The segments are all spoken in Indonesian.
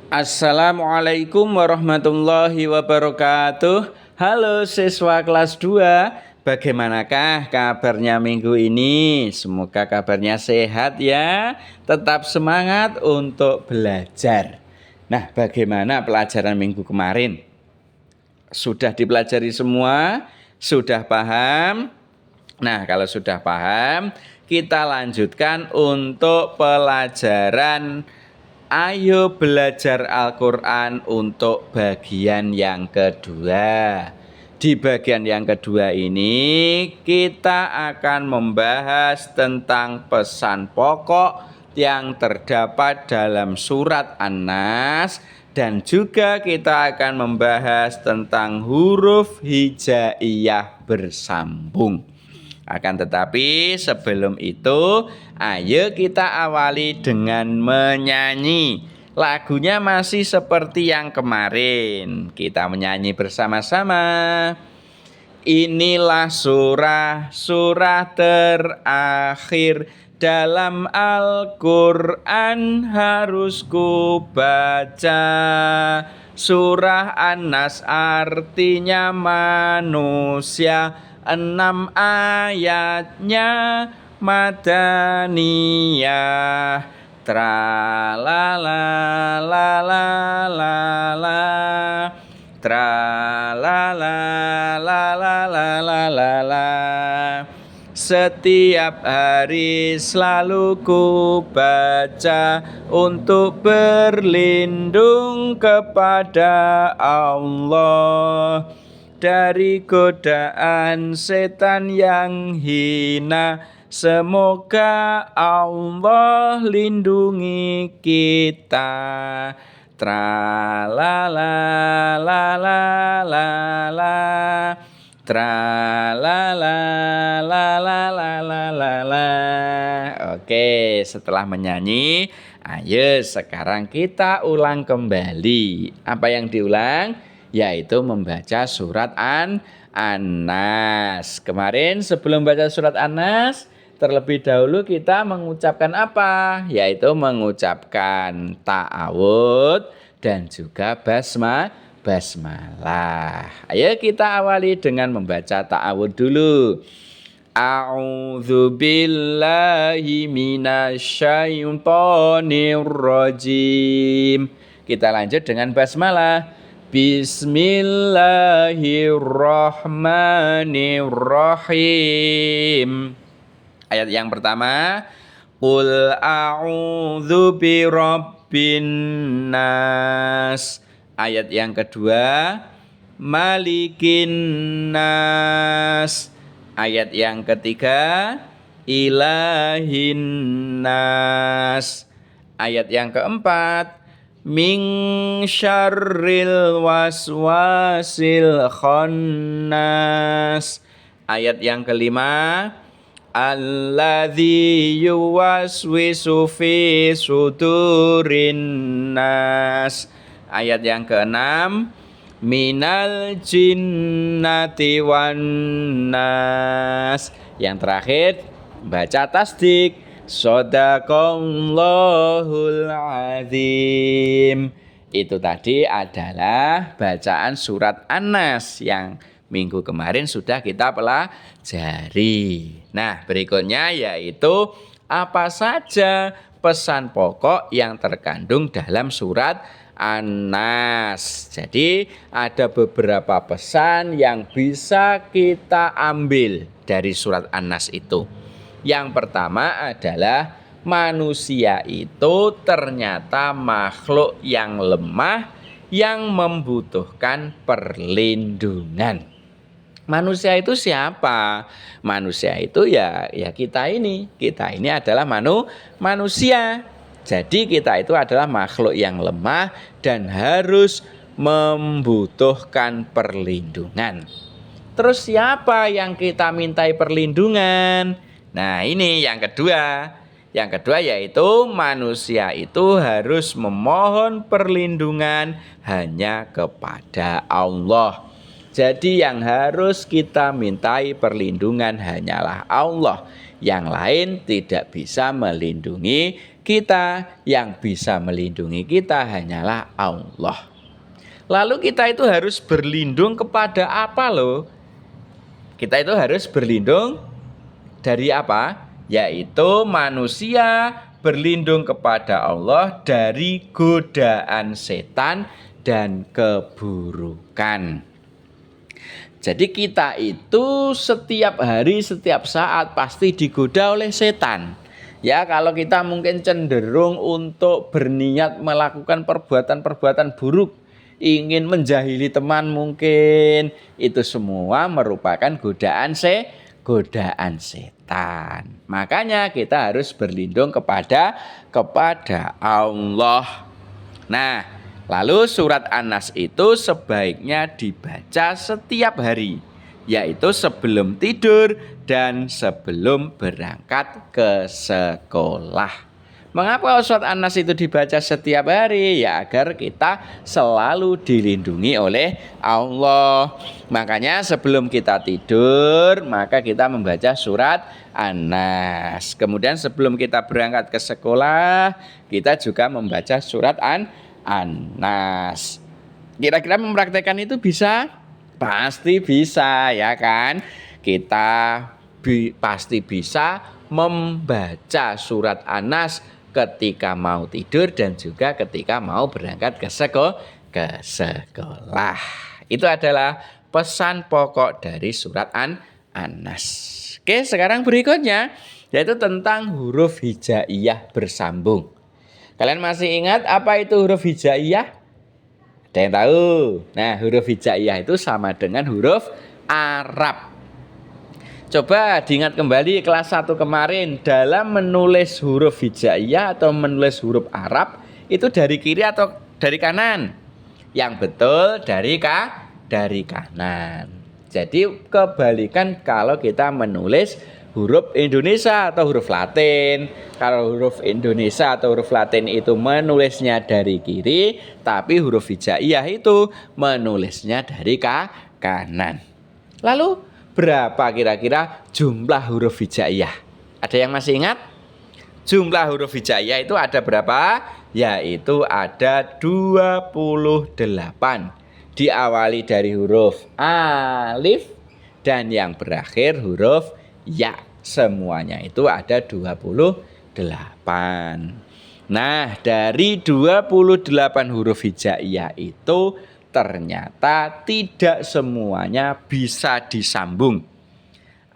Assalamualaikum warahmatullahi wabarakatuh. Halo siswa kelas 2, bagaimanakah kabarnya minggu ini? Semoga kabarnya sehat ya. Tetap semangat untuk belajar. Nah, bagaimana pelajaran minggu kemarin? Sudah dipelajari semua? Sudah paham? Nah, kalau sudah paham, kita lanjutkan untuk pelajaran Ayo belajar Al-Quran untuk bagian yang kedua. Di bagian yang kedua ini kita akan membahas tentang pesan pokok yang terdapat dalam surat An-Nas, dan juga kita akan membahas tentang huruf hijaiyah bersambung. Akan tetapi sebelum itu, ayo kita awali dengan menyanyi. Lagunya masih seperti yang kemarin. Kita menyanyi bersama-sama. Inilah surah terakhir dalam Al-Quran, harus ku baca. Surah An-Nas artinya manusia, 6 ayatnya madaniyah. Tralalalalalalala, tralalalalalalala. Setiap hari selalu ku baca untuk berlindung kepada Allah dari godaan setan yang hina. Semoga Allah lindungi kita. Tralalalalalalala, tralalalalalalala. Oke, setelah menyanyi, ayo sekarang kita ulang kembali. Apa yang diulang? Yaitu membaca surat An-Nas. Kemarin sebelum baca surat An-Nas, terlebih dahulu kita mengucapkan apa? Yaitu mengucapkan ta'awud dan juga basmalah. Ayo kita awali dengan membaca ta'awud dulu. A'udzu billahi minasyaitonir rajim. Kita lanjut dengan basmalah. Bismillahirrahmanirrahim. Ayat yang pertama, Qul a'udzu birabbin nas. Ayat yang kedua, Malikin nas. Ayat yang ketiga, Ilahin nas. Ayat yang keempat, Min syarril waswasil khannas. Ayat yang kelima, alladzi yuwaswisu fi sudurin nas. Ayat yang keenam, minal jinnati wan nas. Yang terakhir, baca tasdik. Shadaqallahul azim. Itu tadi adalah bacaan surat An-Nas yang minggu kemarin sudah kita pelajari. Nah, berikutnya yaitu apa saja pesan pokok yang terkandung dalam surat An-Nas. Jadi ada beberapa pesan yang bisa kita ambil dari surat An-Nas itu. Yang pertama adalah manusia itu ternyata makhluk yang lemah yang membutuhkan perlindungan. Manusia itu siapa? Manusia itu ya kita ini. Kita ini adalah manusia. Jadi kita itu adalah makhluk yang lemah dan harus membutuhkan perlindungan. Terus siapa yang kita mintai perlindungan? Nah, ini yang kedua. Yang kedua yaitu manusia itu harus memohon perlindungan hanya kepada Allah. Jadi yang harus kita mintai perlindungan hanyalah Allah. Yang lain tidak bisa melindungi kita, yang bisa melindungi kita hanyalah Allah. Lalu kita itu harus berlindung kepada apa loh? Kita itu harus berlindung dari apa? Yaitu manusia berlindung kepada Allah dari godaan setan dan keburukan. Jadi kita itu setiap hari, setiap saat pasti digoda oleh setan. Ya, kalau kita mungkin cenderung untuk berniat melakukan perbuatan-perbuatan buruk, ingin menjahili teman mungkin, itu semua merupakan godaan setan. Makanya kita harus berlindung kepada Allah. Nah, lalu surat An-Nas itu sebaiknya dibaca setiap hari, yaitu sebelum tidur dan sebelum berangkat ke sekolah. Mengapa surat An-Nas itu dibaca setiap hari? Ya agar kita selalu dilindungi oleh Allah. Makanya sebelum kita tidur, maka kita membaca surat An-Nas. Kemudian sebelum kita berangkat ke sekolah, kita juga membaca surat An-Nas. Kira-kira mempraktekkan itu bisa? Pasti bisa, ya kan? Kita pasti bisa membaca surat An-Nas ketika mau tidur dan juga ketika mau berangkat ke sekolah. Itu adalah pesan pokok dari surat An-Nas. Oke, sekarang berikutnya yaitu tentang huruf hijaiyah bersambung. Kalian masih ingat apa itu huruf hijaiyah? Ada yang tahu? Nah, huruf hijaiyah itu sama dengan huruf Arab. Coba diingat kembali kelas 1 kemarin, dalam menulis huruf hijaiyah atau menulis huruf Arab itu dari kiri atau dari kanan? Yang betul dari kanan. Jadi kebalikan kalau kita menulis huruf Indonesia atau huruf Latin. Kalau huruf Indonesia atau huruf Latin itu menulisnya dari kiri, tapi huruf hijaiyah itu menulisnya dari kanan. Lalu berapa kira-kira jumlah huruf hijaiyah? Ada yang masih ingat? Jumlah huruf hijaiyah itu ada berapa? Yaitu ada 28. Diawali dari huruf alif dan yang berakhir huruf ya. Semuanya itu ada 28. Nah, dari 28 huruf hijaiyah itu ternyata tidak semuanya bisa disambung.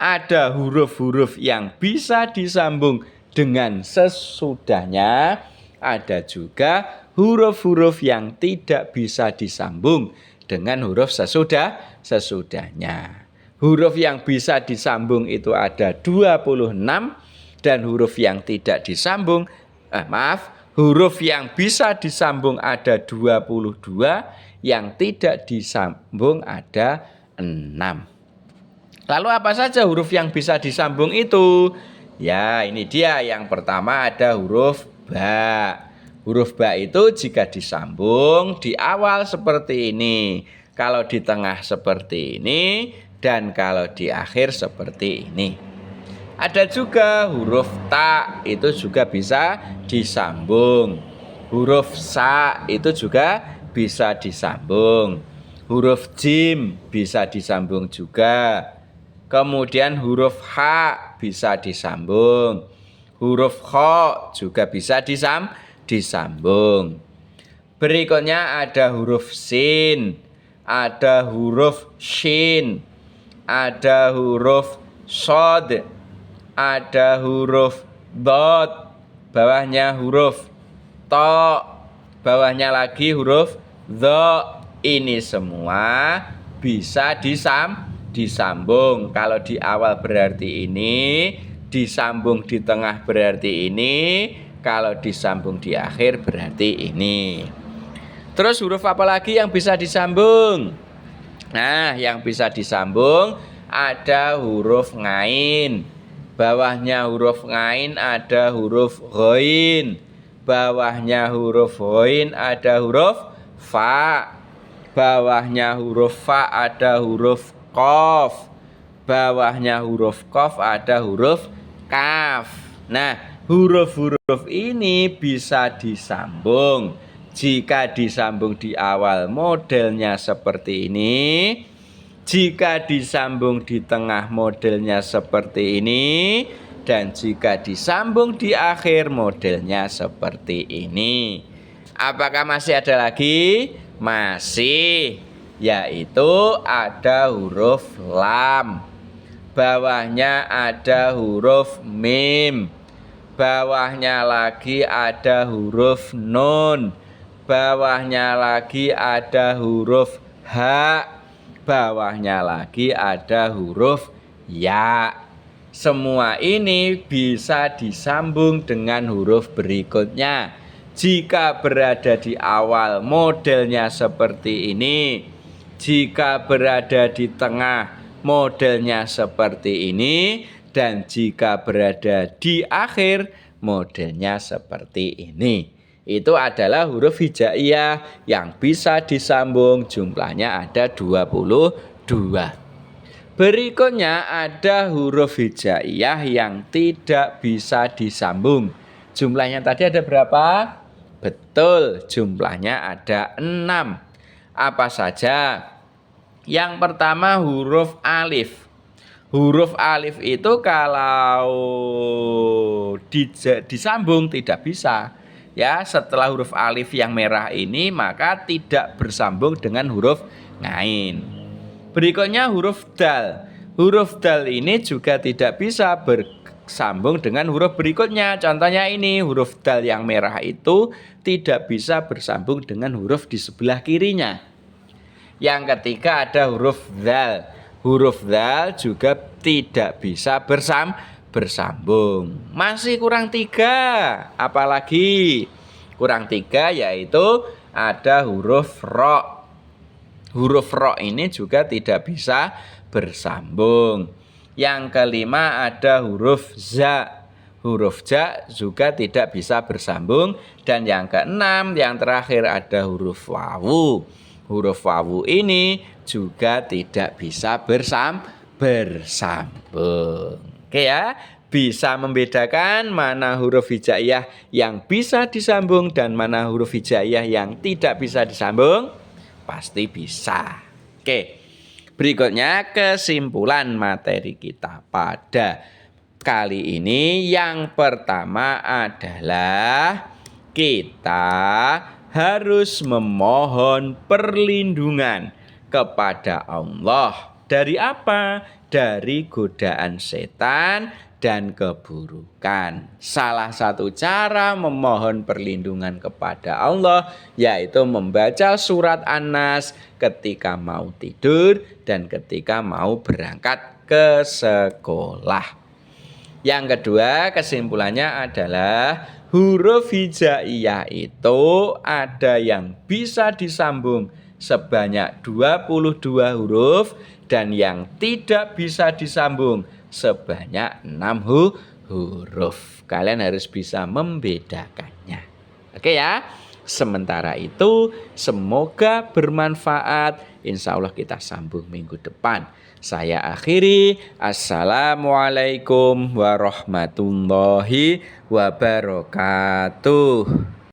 Ada huruf-huruf yang bisa disambung dengan sesudahnya, ada juga huruf-huruf yang tidak bisa disambung dengan huruf sesudahnya. Huruf yang bisa disambung itu ada 26 dan huruf yang tidak disambung, huruf yang bisa disambung ada 22, yang tidak disambung ada 6. Lalu apa saja huruf yang bisa disambung itu? Ya, ini dia. Yang pertama ada huruf ba. Huruf ba itu jika disambung di awal seperti ini, kalau di tengah seperti ini, dan kalau di akhir seperti ini. Ada juga huruf ta, itu juga bisa disambung. Huruf sa itu juga bisa disambung. Huruf jim bisa disambung juga. Kemudian huruf ha bisa disambung. Huruf kho juga bisa disambung. Berikutnya ada huruf sin, ada huruf shin, ada huruf sod, ada huruf dot, bawahnya huruf to, bawahnya lagi huruf dho. Ini semua bisa disambung. Kalau di awal berarti ini, disambung di tengah berarti ini, kalau disambung di akhir berarti ini. Terus huruf apa lagi yang bisa disambung? Nah, yang bisa disambung ada huruf ngain. Bawahnya huruf ngain ada huruf ghain. Bawahnya huruf ghain ada huruf fa. Bawahnya huruf fa ada huruf qaf. Bawahnya huruf qaf ada huruf kaf. Nah, Huruf-huruf ini bisa disambung. Jika disambung di awal modelnya seperti ini. Jika disambung di tengah modelnya seperti ini. Dan jika disambung di akhir modelnya seperti ini. Apakah masih ada lagi? Masih. Yaitu ada huruf lam. Bawahnya ada huruf mim. Bawahnya lagi ada huruf nun. Bawahnya lagi ada huruf ha. Bawahnya lagi ada huruf ya. Semua ini bisa disambung dengan huruf berikutnya. Jika berada di awal modelnya seperti ini. Jika berada di tengah modelnya seperti ini. Dan jika berada di akhir modelnya seperti ini. Itu adalah huruf hijaiyah yang bisa disambung, jumlahnya ada 22. Berikutnya ada huruf hijaiyah yang tidak bisa disambung. Jumlahnya tadi ada berapa? Betul, jumlahnya ada 6. Apa saja? Yang pertama huruf alif. Huruf alif itu kalau disambung tidak bisa. Ya, setelah huruf alif yang merah ini maka tidak bersambung dengan huruf ngain. Berikutnya huruf dal. Huruf dal ini juga tidak bisa bersambung dengan huruf berikutnya. Contohnya ini, huruf dal yang merah itu tidak bisa bersambung dengan huruf di sebelah kirinya. Yang ketiga ada huruf dzal. Huruf dzal juga tidak bisa bersambung. Masih kurang 3. Apalagi? Kurang 3 yaitu ada huruf ro. Huruf ro ini juga tidak bisa bersambung. Yang kelima ada huruf za. Huruf za juga tidak bisa bersambung. Dan yang keenam, yang terakhir ada huruf wawu. Huruf wawu ini juga tidak bisa bersambung. Oke ya, bisa membedakan mana huruf hijaiyah yang bisa disambung dan mana huruf hijaiyah yang tidak bisa disambung? Pasti bisa. Oke, berikutnya kesimpulan materi kita pada kali ini. Yang pertama adalah kita harus memohon perlindungan kepada Allah. Dari apa? Dari godaan setan dan keburukan. Salah satu cara memohon perlindungan kepada Allah yaitu membaca surat An-Nas ketika mau tidur dan ketika mau berangkat ke sekolah. Yang kedua, kesimpulannya adalah huruf hijaiyah itu ada yang bisa disambung sebanyak 22 huruf dan yang tidak bisa disambung sebanyak 6 huruf. Kalian harus bisa membedakannya. Oke ya. Sementara itu semoga bermanfaat. Insya Allah kita sambung minggu depan. Saya akhiri. Assalamualaikum warahmatullahi wabarakatuh.